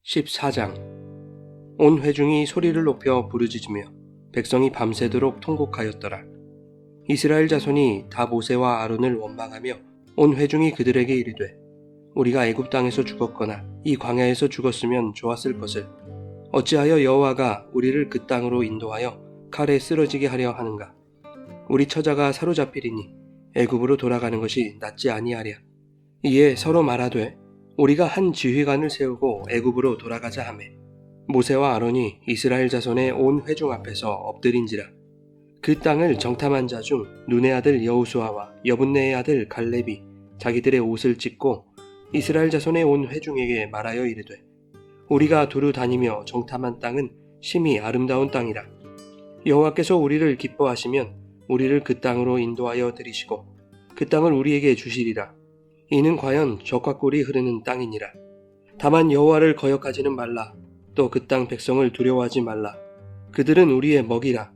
14장. 온 회중이 소리를 높여 부르짖으며 백성이 밤새도록 통곡하였더라. 이스라엘 자손이 다 모세와 아론을 원망하며 온 회중이 그들에게 이르되, 우리가 애굽 땅에서 죽었거나 이 광야에서 죽었으면 좋았을 것을 어찌하여 여호와가 우리를 그 땅으로 인도하여 칼에 쓰러지게 하려 하는가? 우리 처자가 사로잡히리니 애굽으로 돌아가는 것이 낫지 아니하랴. 이에 서로 말하되, 우리가 한 지휘관을 세우고 애굽으로 돌아가자 하매 모세와 아론이 이스라엘 자손의 온 회중 앞에서 엎드린지라. 그 땅을 정탐한 자 중 눈의 아들 여호수아와 여분네의 아들 갈렙이 자기들의 옷을 찢고 이스라엘 자손의 온 회중에게 말하여 이르되, 우리가 두루 다니며 정탐한 땅은 심히 아름다운 땅이라. 여호와께서 우리를 기뻐하시면 우리를 그 땅으로 인도하여 들이시고 그 땅을 우리에게 주시리라. 이는 과연 젖과 꿀이 흐르는 땅이니라. 다만 여호와를 거역하지는 말라. 또 그 땅 백성을 두려워하지 말라. 그들은 우리의 먹이라.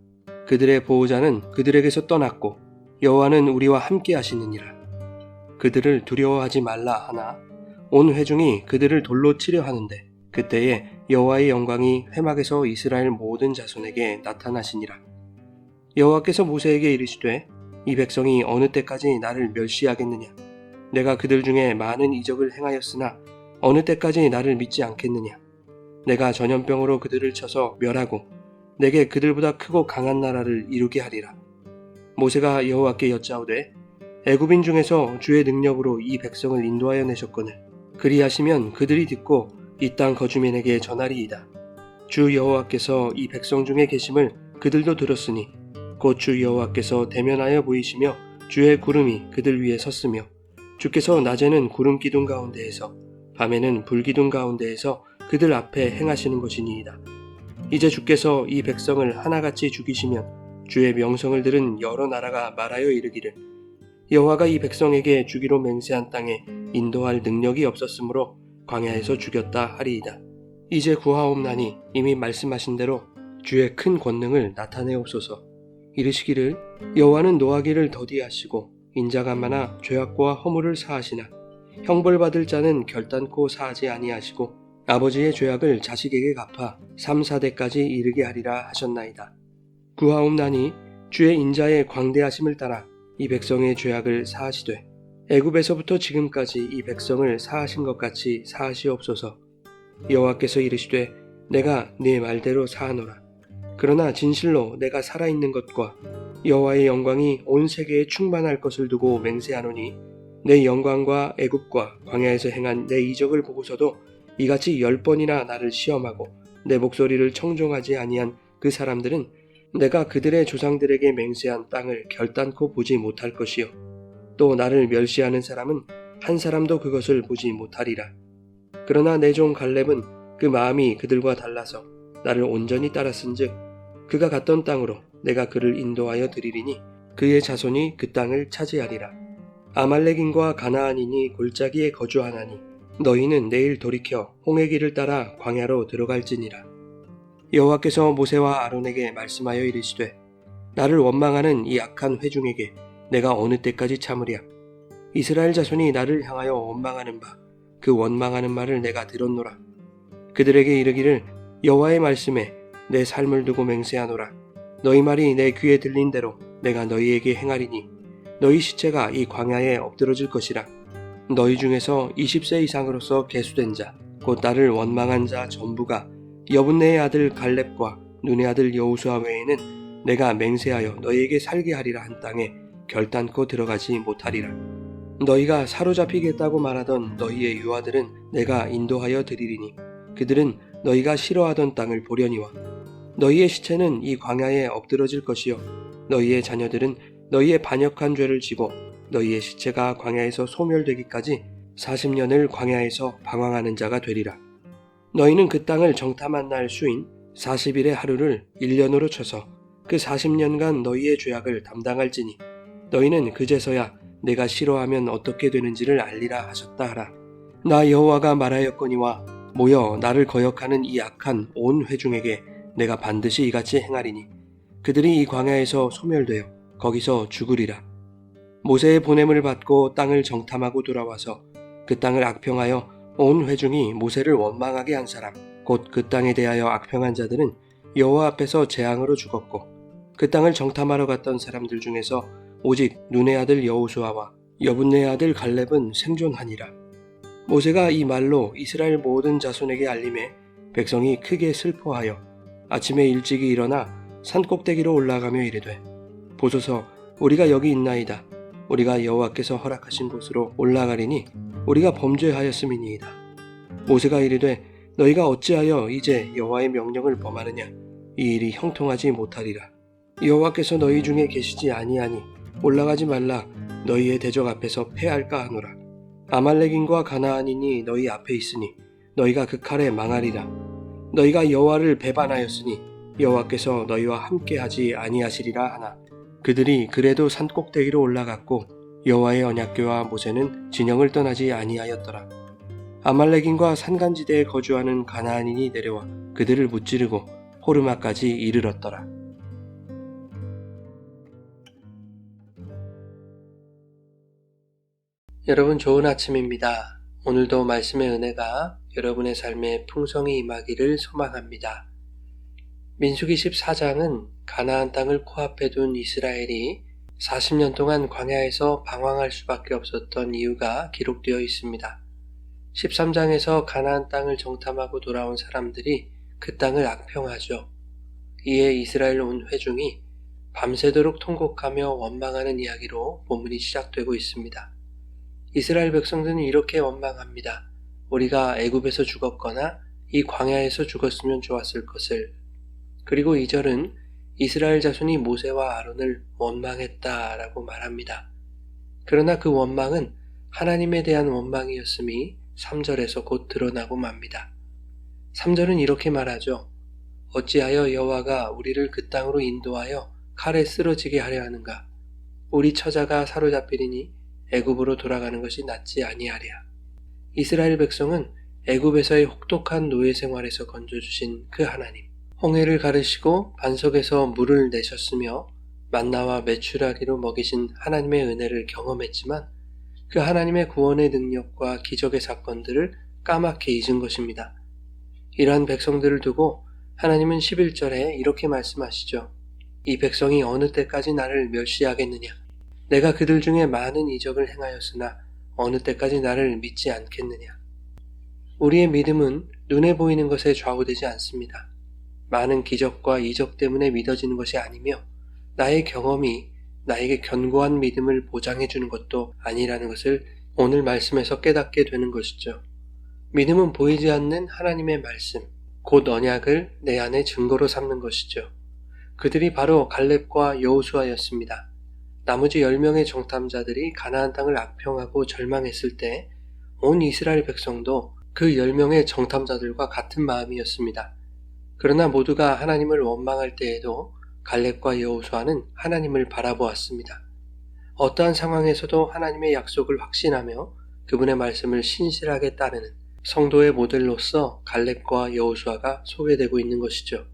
그들의 보호자는 그들에게서 떠났고 여호와는 우리와 함께 하시느니라. 그들을 두려워하지 말라 하나 온 회중이 그들을 돌로 치려 하는데 그때에 여호와의 영광이 회막에서 이스라엘 모든 자손에게 나타나시니라. 여호와께서 모세에게 이르시되, 이 백성이 어느 때까지 나를 멸시하겠느냐? 내가 그들 중에 많은 이적을 행하였으나 어느 때까지 나를 믿지 않겠느냐? 내가 전염병으로 그들을 쳐서 멸하고 내게 그들보다 크고 강한 나라를 이루게 하리라. 모세가 여호와께 여짜오되, 애굽인 중에서 주의 능력으로 이 백성을 인도하여 내셨거늘 그리하시면 그들이 듣고 이 땅 거주민에게 전하리이다. 주 여호와께서 이 백성 중에 계심을 그들도 들었으니 곧 주 여호와께서 대면하여 보이시며 주의 구름이 그들 위에 섰으며 주께서 낮에는 구름 기둥 가운데에서 밤에는 불 기둥 가운데에서 그들 앞에 행하시는 것이니이다. 이제 주께서 이 백성을 하나같이 죽이시면 주의 명성을 들은 여러 나라가 말하여 이르기를, 여호와가 이 백성에게 주기로 맹세한 땅에 인도할 능력이 없었으므로 광야에서 죽였다 하리이다. 이제 구하옵나니 이미 말씀하신 대로 주의 큰 권능을 나타내옵소서. 이르시기를, 여호와는 노하기를 더디하시고 인자가 많아 죄악과 허물을 사하시나 형벌받을 자는 결단코 사하지 아니하시고 아버지의 죄악을 자식에게 갚아 3, 4대까지 이르게 하리라 하셨나이다. 구하옵나니 주의 인자의 광대하심을 따라 이 백성의 죄악을 사하시되 애굽에서부터 지금까지 이 백성을 사하신 것 같이 사하시옵소서. 여호와께서 이르시되, 내가 네 말대로 사하노라. 그러나 진실로 내가 살아있는 것과 여호와의 영광이 온 세계에 충만할 것을 두고 맹세하노니 내 영광과 애굽과 광야에서 행한 내 이적을 보고서도 이같이 10번이나 나를 시험하고 내 목소리를 청종하지 아니한 그 사람들은 내가 그들의 조상들에게 맹세한 땅을 결단코 보지 못할 것이요 또 나를 멸시하는 사람은 한 사람도 그것을 보지 못하리라. 그러나 내 종 갈렙은 그 마음이 그들과 달라서 나를 온전히 따랐은즉 그가 갔던 땅으로 내가 그를 인도하여 드리리니 그의 자손이 그 땅을 차지하리라. 아말렉인과 가나안인이 골짜기에 거주하나니 너희는 내일 돌이켜 홍해 길을 따라 광야로 들어갈지니라. 여호와께서 모세와 아론에게 말씀하여 이르시되, 나를 원망하는 이 악한 회중에게 내가 어느 때까지 참으랴? 이스라엘 자손이 나를 향하여 원망하는 바 그 원망하는 말을 내가 들었노라. 그들에게 이르기를, 여호와의 말씀에 내 삶을 두고 맹세하노라. 너희 말이 내 귀에 들린 대로 내가 너희에게 행하리니 너희 시체가 이 광야에 엎드러질 것이라. 너희 중에서 20세 이상으로서 계수된 자 곧 나를 원망한 자 전부가 여분네의 아들 갈렙과 눈의 아들 여호수아 외에는 내가 맹세하여 너희에게 살게 하리라 한 땅에 결단코 들어가지 못하리라. 너희가 사로잡히겠다고 말하던 너희의 유아들은 내가 인도하여 드리리니 그들은 너희가 싫어하던 땅을 보려니와 너희의 시체는 이 광야에 엎드러질 것이요 너희의 자녀들은 너희의 반역한 죄를 지고 너희의 시체가 광야에서 소멸되기까지 40년을 광야에서 방황하는 자가 되리라. 너희는 그 땅을 정탐한 날 수인 40일의 하루를 1년으로 쳐서 그 40년간 너희의 죄악을 담당할지니 너희는 그제서야 내가 싫어하면 어떻게 되는지를 알리라 하셨다 하라. 나 여호와가 말하였거니와 모여 나를 거역하는 이 악한 온 회중에게 내가 반드시 이같이 행하리니 그들이 이 광야에서 소멸되어 거기서 죽으리라. 모세의 보냄을 받고 땅을 정탐하고 돌아와서 그 땅을 악평하여 온 회중이 모세를 원망하게 한 사람, 곧 그 땅에 대하여 악평한 자들은 여호와 앞에서 재앙으로 죽었고, 그 땅을 정탐하러 갔던 사람들 중에서 오직 눈의 아들 여호수아와 여분네의 아들 갈렙은 생존하니라. 모세가 이 말로 이스라엘 모든 자손에게 알림해 백성이 크게 슬퍼하여 아침에 일찍이 일어나 산 꼭대기로 올라가며 이르되, 보소서, 우리가 여기 있나이다. 우리가 여호와께서 허락하신 곳으로 올라가리니 우리가 범죄하였음이니이다. 모세가 이르되, 너희가 어찌하여 이제 여호와의 명령을 범하느냐? 이 일이 형통하지 못하리라. 여호와께서 너희 중에 계시지 아니하니 올라가지 말라. 너희의 대적 앞에서 패할까 하노라. 아말렉인과 가나안인이 너희 앞에 있으니 너희가 그 칼에 망하리라. 너희가 여호와를 배반하였으니 여호와께서 너희와 함께하지 아니하시리라 하나, 그들이 그래도 산 꼭대기로 올라갔고 여호와의 언약궤와 모세는 진영을 떠나지 아니하였더라. 아말렉인과 산간지대에 거주하는 가나안인이 내려와 그들을 무찌르고 호르마까지 이르렀더라. 여러분, 좋은 아침입니다. 오늘도 말씀의 은혜가 여러분의 삶에 풍성히 임하기를 소망합니다. 민수기 14장은 가나안 땅을 코앞에 둔 이스라엘이 40년 동안 광야에서 방황할 수밖에 없었던 이유가 기록되어 있습니다. 13장에서 가나안 땅을 정탐하고 돌아온 사람들이 그 땅을 악평하죠. 이에 이스라엘 온 회중이 밤새도록 통곡하며 원망하는 이야기로 본문이 시작되고 있습니다. 이스라엘 백성들은 이렇게 원망합니다. 우리가 애굽에서 죽었거나 이 광야에서 죽었으면 좋았을 것을. 그리고 2절은 이스라엘 자손이 모세와 아론을 원망했다라고 말합니다. 그러나 그 원망은 하나님에 대한 원망이었음이 3절에서 곧 드러나고 맙니다. 3절은 이렇게 말하죠. 어찌하여 여호와가 우리를 그 땅으로 인도하여 칼에 쓰러지게 하려 하는가? 우리 처자가 사로잡히리니 애굽으로 돌아가는 것이 낫지 아니하랴. 이스라엘 백성은 애굽에서의 혹독한 노예 생활에서 건져주신 그 하나님, 홍해를 가르시고 반석에서 물을 내셨으며 만나와 메추라기로 먹이신 하나님의 은혜를 경험했지만 그 하나님의 구원의 능력과 기적의 사건들을 까맣게 잊은 것입니다. 이러한 백성들을 두고 하나님은 11절에 이렇게 말씀하시죠. 이 백성이 어느 때까지 나를 멸시하겠느냐? 내가 그들 중에 많은 이적을 행하였으나 어느 때까지 나를 믿지 않겠느냐? 우리의 믿음은 눈에 보이는 것에 좌우되지 않습니다. 많은 기적과 이적 때문에 믿어지는 것이 아니며 나의 경험이 나에게 견고한 믿음을 보장해 주는 것도 아니라는 것을 오늘 말씀에서 깨닫게 되는 것이죠. 믿음은 보이지 않는 하나님의 말씀, 곧 언약을 내 안에 증거로 삼는 것이죠. 그들이 바로 갈렙과 여호수아였습니다. 나머지 10명의 정탐자들이 가나안 땅을 악평하고 절망했을 때 온 이스라엘 백성도 그 10명의 정탐자들과 같은 마음이었습니다. 그러나 모두가 하나님을 원망할 때에도 갈렙과 여호수아는 하나님을 바라보았습니다. 어떠한 상황에서도 하나님의 약속을 확신하며 그분의 말씀을 신실하게 따르는 성도의 모델로서 갈렙과 여호수아가 소개되고 있는 것이죠.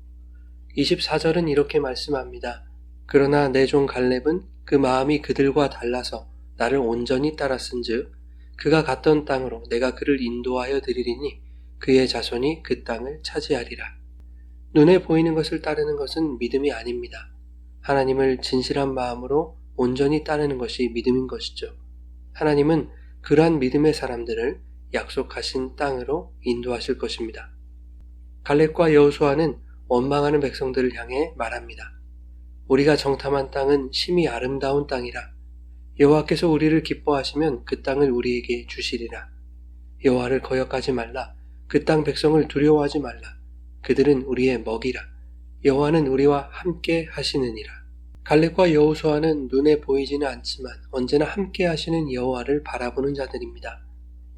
24절은 이렇게 말씀합니다. 그러나 내 종 갈렙은 그 마음이 그들과 달라서 나를 온전히 따랐은즉 그가 갔던 땅으로 내가 그를 인도하여 드리리니 그의 자손이 그 땅을 차지하리라. 눈에 보이는 것을 따르는 것은 믿음이 아닙니다. 하나님을 진실한 마음으로 온전히 따르는 것이 믿음인 것이죠. 하나님은 그러한 믿음의 사람들을 약속하신 땅으로 인도하실 것입니다. 갈렙과 여호수아는 원망하는 백성들을 향해 말합니다. 우리가 정탐한 땅은 심히 아름다운 땅이라. 여호와께서 우리를 기뻐하시면 그 땅을 우리에게 주시리라. 여호와를 거역하지 말라. 그 땅 백성을 두려워하지 말라. 그들은 우리의 먹이라. 여호와는 우리와 함께 하시느니라. 갈렙과 여호수아는 눈에 보이지는 않지만 언제나 함께 하시는 여호와를 바라보는 자들입니다.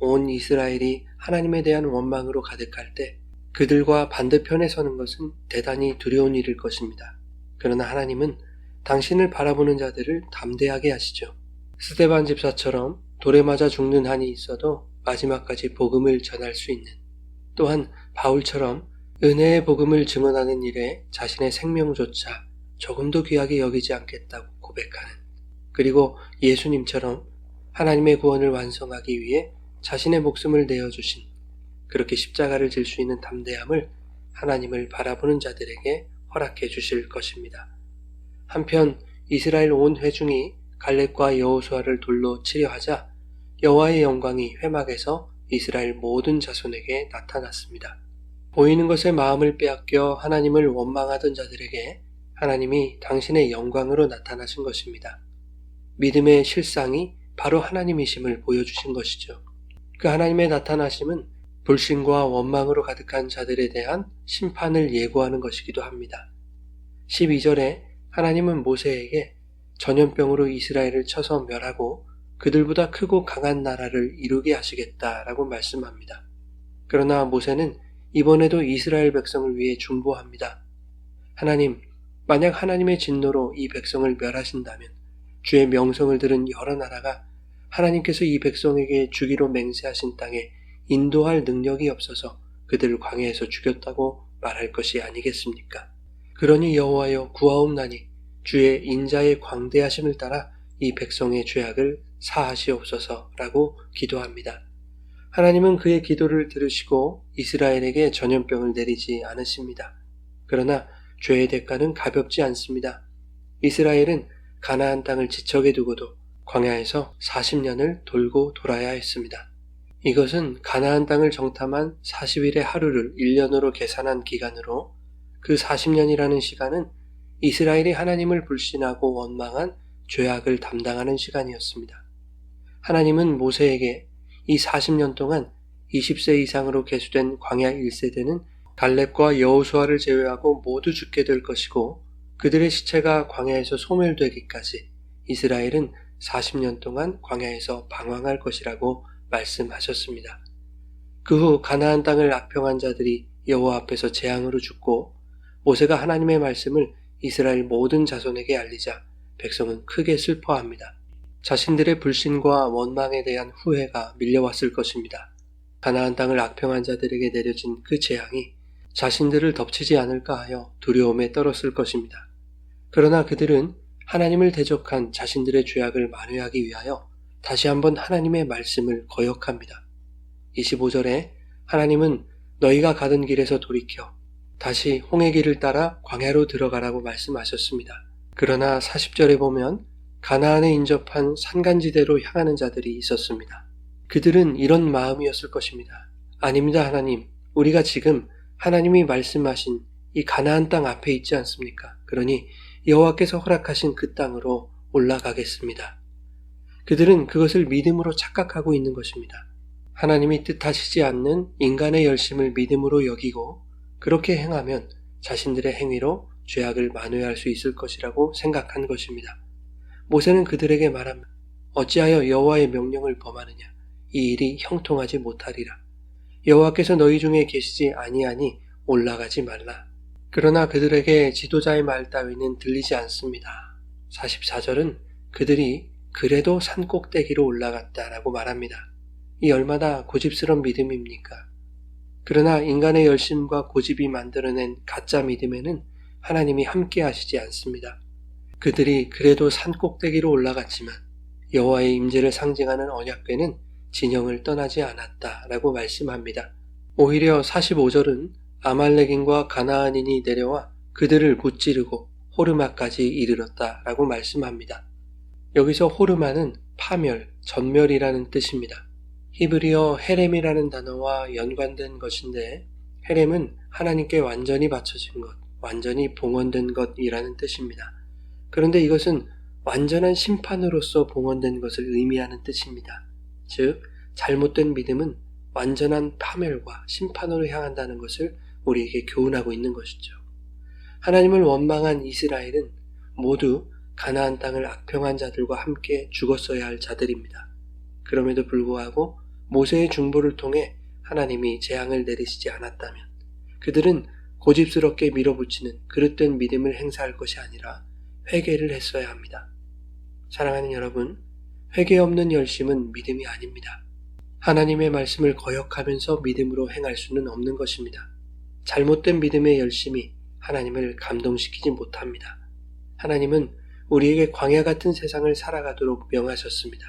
온 이스라엘이 하나님에 대한 원망으로 가득할 때 그들과 반대편에 서는 것은 대단히 두려운 일일 것입니다. 그러나 하나님은 당신을 바라보는 자들을 담대하게 하시죠. 스데반 집사처럼 돌에 맞아 죽는 한이 있어도 마지막까지 복음을 전할 수 있는, 또한 바울처럼 은혜의 복음을 증언하는 일에 자신의 생명조차 조금도 귀하게 여기지 않겠다고 고백하는, 그리고 예수님처럼 하나님의 구원을 완성하기 위해 자신의 목숨을 내어주신 그렇게 십자가를 질 수 있는 담대함을 하나님을 바라보는 자들에게 허락해 주실 것입니다. 한편 이스라엘 온 회중이 갈렙과 여호수아를 돌로 치려 하자 여호와의 영광이 회막에서 이스라엘 모든 자손에게 나타났습니다. 보이는 것에 마음을 빼앗겨 하나님을 원망하던 자들에게 하나님이 당신의 영광으로 나타나신 것입니다. 믿음의 실상이 바로 하나님이심을 보여주신 것이죠. 그 하나님의 나타나심은 불신과 원망으로 가득한 자들에 대한 심판을 예고하는 것이기도 합니다. 12절에 하나님은 모세에게 전염병으로 이스라엘을 쳐서 멸하고 그들보다 크고 강한 나라를 이루게 하시겠다라고 말씀합니다. 그러나 모세는 이번에도 이스라엘 백성을 위해 중보합니다. 하나님, 만약 하나님의 진노로 이 백성을 멸하신다면 주의 명성을 들은 여러 나라가 하나님께서 이 백성에게 주기로 맹세하신 땅에 인도할 능력이 없어서 그들을 광야에서 죽였다고 말할 것이 아니겠습니까? 그러니 여호와여 구하옵나니 주의 인자의 광대하심을 따라 이 백성의 죄악을 사하시옵소서라고 기도합니다. 하나님은 그의 기도를 들으시고 이스라엘에게 전염병을 내리지 않으십니다. 그러나 죄의 대가는 가볍지 않습니다. 이스라엘은 가나안 땅을 지척에 두고도 광야에서 40년을 돌고 돌아야 했습니다. 이것은 가나안 땅을 정탐한 40일의 하루를 1년으로 계산한 기간으로 그 40년이라는 시간은 이스라엘이 하나님을 불신하고 원망한 죄악을 담당하는 시간이었습니다. 하나님은 모세에게 이 40년 동안 20세 이상으로 계수된 광야 1세대는 갈렙과 여호수아를 제외하고 모두 죽게 될 것이고 그들의 시체가 광야에서 소멸되기까지 이스라엘은 40년 동안 광야에서 방황할 것이라고 말씀하셨습니다. 그 후 가나안 땅을 악평한 자들이 여호와 앞에서 재앙으로 죽고 모세가 하나님의 말씀을 이스라엘 모든 자손에게 알리자 백성은 크게 슬퍼합니다. 자신들의 불신과 원망에 대한 후회가 밀려왔을 것입니다. 가나안 땅을 악평한 자들에게 내려진 그 재앙이 자신들을 덮치지 않을까 하여 두려움에 떨었을 것입니다. 그러나 그들은 하나님을 대적한 자신들의 죄악을 만회하기 위하여 다시 한번 하나님의 말씀을 거역합니다. 25절에 하나님은 너희가 가던 길에서 돌이켜 다시 홍해 길을 따라 광야로 들어가라고 말씀하셨습니다. 그러나 40절에 보면 가나안에 인접한 산간지대로 향하는 자들이 있었습니다. 그들은 이런 마음이었을 것입니다. 아닙니다, 하나님. 우리가 지금 하나님이 말씀하신 이 가나안 땅 앞에 있지 않습니까? 그러니 여호와께서 허락하신 그 땅으로 올라가겠습니다. 그들은 그것을 믿음으로 착각하고 있는 것입니다. 하나님이 뜻하시지 않는 인간의 열심을 믿음으로 여기고 그렇게 행하면 자신들의 행위로 죄악을 만회할 수 있을 것이라고 생각한 것입니다. 모세는 그들에게 말합니다. 어찌하여 여호와의 명령을 범하느냐? 이 일이 형통하지 못하리라. 여호와께서 너희 중에 계시지 아니하니 올라가지 말라. 그러나 그들에게 지도자의 말 따위는 들리지 않습니다. 44절은 그들이 그래도 산 꼭대기로 올라갔다라고 말합니다. 이 얼마나 고집스러운 믿음입니까? 그러나 인간의 열심과 고집이 만들어낸 가짜 믿음에는 하나님이 함께 하시지 않습니다. 그들이 그래도 산 꼭대기로 올라갔지만 여호와의 임재를 상징하는 언약궤는 진영을 떠나지 않았다라고 말씀합니다. 오히려 45절은 아말렉인과 가나안인이 내려와 그들을 무찌르고 호르마까지 이르렀다라고 말씀합니다. 여기서 호르마는 파멸, 전멸이라는 뜻입니다. 히브리어 헤렘이라는 단어와 연관된 것인데 헤렘은 하나님께 완전히 바쳐진 것, 완전히 봉헌된 것이라는 뜻입니다. 그런데 이것은 완전한 심판으로서 봉헌된 것을 의미하는 뜻입니다. 즉, 잘못된 믿음은 완전한 파멸과 심판으로 향한다는 것을 우리에게 교훈하고 있는 것이죠. 하나님을 원망한 이스라엘은 모두 가나안 땅을 악평한 자들과 함께 죽었어야 할 자들입니다. 그럼에도 불구하고 모세의 중보를 통해 하나님이 재앙을 내리시지 않았다면 그들은 고집스럽게 밀어붙이는 그릇된 믿음을 행사할 것이 아니라 회개를 했어야 합니다. 사랑하는 여러분, 회개 없는 열심은 믿음이 아닙니다. 하나님의 말씀을 거역하면서 믿음으로 행할 수는 없는 것입니다. 잘못된 믿음의 열심이 하나님을 감동시키지 못합니다. 하나님은 우리에게 광야 같은 세상을 살아가도록 명하셨습니다.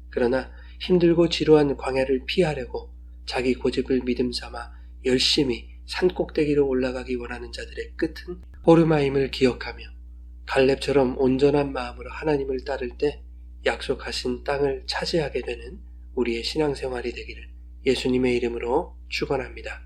그러나 힘들고 지루한 광야를 피하려고 자기 고집을 믿음 삼아 열심히 산꼭대기로 올라가기 원하는 자들의 끝은 호르마임을 기억하며 갈렙처럼 온전한 마음으로 하나님을 따를 때 약속하신 땅을 차지하게 되는 우리의 신앙생활이 되기를 예수님의 이름으로 축원합니다.